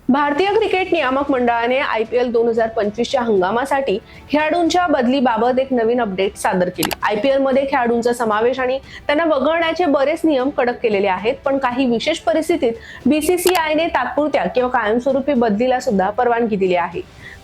भारतीय क्रिकेट नियामक मंडळाने IPL 2025च्या हंगामासाठी खेळाडूंच्या बदलीबाबत एक नवीन अपडेट सादर केली। IPL मध्ये खेळाडूंचा समावेश आणि त्यांना वगळण्याचे बरेच नियम कडक केलेले आहेत, पण काही विशेष परिस्थितीत BCCIने तात्पुरत्या किंवा कायमस्वरूपी बदलीला सुद्धा परवानगी दिली आहे।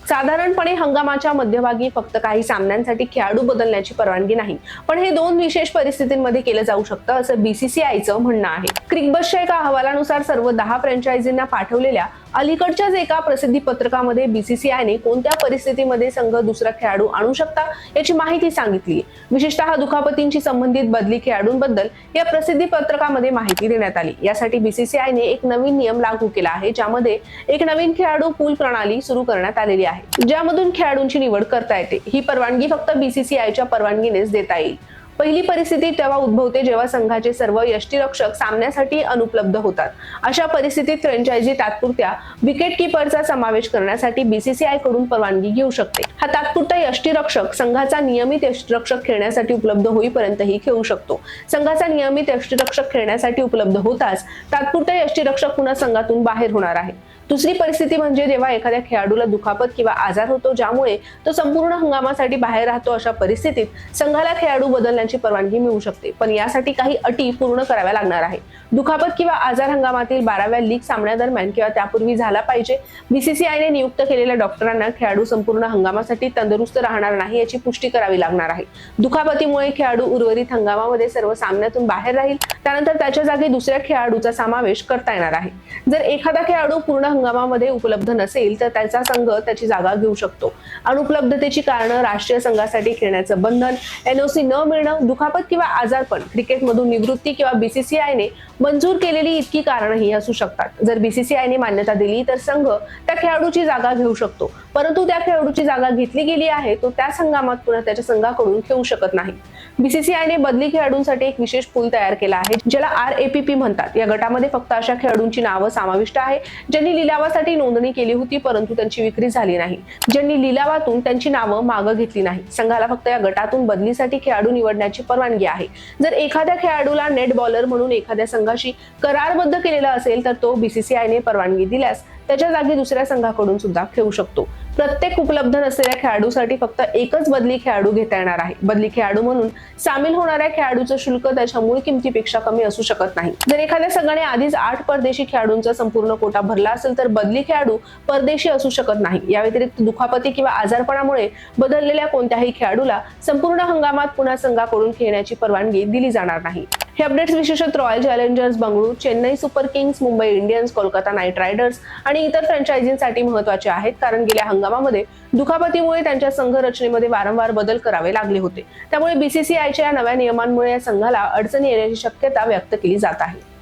साधारणपणे हंगामाच्या मध्यभागी फक्त काही सामन्यांसाठी खेळाडू बदलण्याची परवानगी नाही, पण हे दोन विशेष परिस्थितींमध्ये केलं जाऊ शकतं असं BCCIचं म्हणणं आहे। क्रिकबसच्या एका अहवालानुसार सर्व 10 फ्रँचायझींना पाठवलेल्या अलीकडच्याच एका प्रसिद्धी पत्रकामध्ये BCCIने कोणत्या परिस्थितीमध्ये संघ दुसरा खेळाडू आणू शकता याची माहिती सांगितली। विशेषतः दुखापतींशी संबंधित बदली खेळाडूंबद्दल या प्रसिद्धी पत्रकामध्ये माहिती देण्यात आली। यासाठी BCCIने एक नवीन नियम लागू केला आहे, ज्यामध्ये एक नवीन खेळाडू पूल प्रणाली सुरू करण्यात आलेली आहे, ज्यामधून खेळाडूंची निवड करता येते। ही परवानगी फक्त BCCIच्या परवानगीनेच देता येईल। पहिली परिस्थिती तेव्हा उद्भवते जेव्हा संघाचे सर्व यष्टीरक्षक सामन्यासाठी अनुपलब्ध होतात। अशा परिस्थितीत फ्रँचायझी तात्पुरत्या विकेटकीपरचा समावेश करण्यासाठी BCCI कडून परवानगी घेऊ शकते। हा तात्पुरता यष्टीरक्षक संघाचा नियमित यष्टीरक्षक खेळण्यासाठी उपलब्ध होईपर्यंतही खेळू शकतो। संघाचा नियमित यष्टीरक्षक खेळण्यासाठी उपलब्ध होताच तात्पुरता यष्टीरक्षक पुन्हा संघातून बाहेर होणार आहे। दुसरी परिस्थिती म्हणजे जेव्हा एखाद्या खेळाडूला दुखापत किंवा आजार होतो, ज्यामुळे तो संपूर्ण हंगामासाठी बाहेर राहतो। अशा परिस्थितीत संघाला खेळाडू बदलण्याची परवानगी मिळू शकते, पण यासाठी काही अटी पूर्ण कराव्या लागणार आहे। दुखापत किंवा आजार हंगामातील 12व्या लीग सामन्यादरम्यान किंवा त्यापूर्वी झाला पाहिजे। BCCIने नियुक्त केलेल्या डॉक्टरांना खेळाडू संपूर्ण हंगामासाठी तंदुरुस्त राहणार नाही याची पुष्टी करावी लागणार आहे। दुखापतीमुळे खेळाडू उर्वरित हंगामामध्ये सर्व सामन्यातून बाहेर राहील, त्यानंतर त्याच्या जागी दुसऱ्या खेळाडूचा समावेश करता येणार आहे। जर एखादा खेळाडू पूर्ण हंगामामध्ये उपलब्ध नसेल तर त्याचा संघ त्याची जागा घेऊ शकतो। अनुपलब्धतेची कारणं राष्ट्रीय संघासाठी खेळण्याचं बंधन, NOC न मिळणं, दुखापत किंवा आजारपण, क्रिकेटमधून निवृत्ती किंवा BCCIने मंजूर केलेली इतकी कारणंही असू शकतात। जर BCCIने मान्यता दिली तर संघ त्या खेळाडूची जागा घेऊ शकतो, परंतु त्या खेळाडूची जागा घेतली गेली आहे तो त्या हंगामात पुन्हा त्याच्या संघाकडून खेळू शकत नाही। BCCIने बदली खेळाडूंसाठी एक विशेष पूल तयार केला आहे, ज्याला RAPP म्हणतात। या गटामध्ये फक्त अशा खेळाडूंची नावं समाविष्ट आहे ज्यांनी लिलावासाठी नोंदणी केली होती परंतु त्यांची विक्री झाली नाही, ज्यांनी लिलावातून त्यांची नावं मागे घेतली नाही। संघाला फक्त या गटातून बदलीसाठी खेळाडू निवडण्याची परवानगी आहे। जर एखाद्या खेळाडूला नेट बॉलर म्हणून एखाद्या संघाशी करारबद्ध केलेला असेल तर तो BCCIने परवानगी दिल्यास त्याच्या जागी दुसऱ्या संघाकडून सुद्धा खेळू शकतो। प्रत्येक उपलब्ध नसलेल्या खेळाडूसाठी फक्त एकच बदली खेळाडू घेता येणार आहे। बदली खेळाडू म्हणून सामील होणाऱ्या खेळाडूचं शुल्क त्याच्या मूळ किमतीपेक्षा कमी असू शकत नाही। जर एखाद्या संघाने आधीच 8 परदेशी खेळाडूंचा संपूर्ण कोटा भरला असेल तर बदली खेळाडू परदेशी असू शकत नाही। या व्यतिरिक्त दुखापती किंवा आजारपणामुळे बदललेल्या कोणत्याही खेळाडूला संपूर्ण हंगामात पुन्हा संघाकडून खेळण्याची परवानगी दिली जाणार नाही। हे अपडेट्स विशेषतः royal challengers Bengaluru, Chennai super Kings, Mumbai Indians, Kolkata night riders आणि इतर फ्रँचायझींसाठी महत्त्वाचे आहेत, कारण गेल्या हंगामामध्ये दुखापतीमुळे त्यांच्या संघ रचनेमध्ये वारंवार बदल करावे लागले होते। त्यामुळे BCCIच्या या नव्या नियमांमुळे या संघाला अडचणी येण्याची शक्यता व्यक्त केली जात आहे।